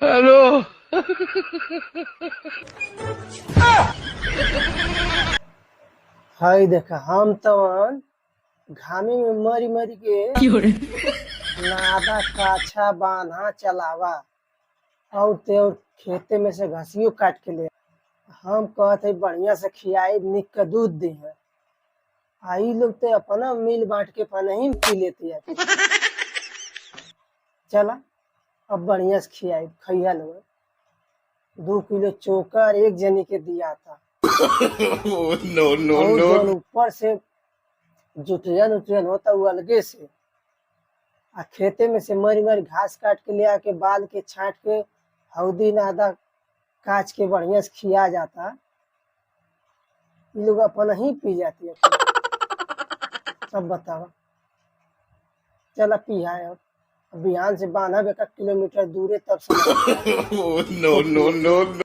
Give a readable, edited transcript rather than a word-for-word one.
Hello. हाय देखा हम तवन घामी में मरी मरी के नादा काछा बान्हा चलावा और ते और खेते में से घसियो काट के ले। हम कहते बढ़िया से खियाई निक के दूध दी है। आई लोग ते अपना मिल बांट के अपना ही पी लेती है। चला अब बढ़िया से खियाई खैया लोग। 2 किलो चोकर एक जनी के दिया था। नो नो और नो। जौन ऊपर से जुटियन उटियन होता वो अलगे से। आ खेते में से मरी मरी घास काट के ले आके बाल के छाट के हल्दी नादा काच के बढ़िया से खिया जाता। ये लोग अपना ही पी जाती है। सब बतावा। चला पिया है अब बिहान से बांधा 1 किलोमीटर दूरे तब से नो नो नो।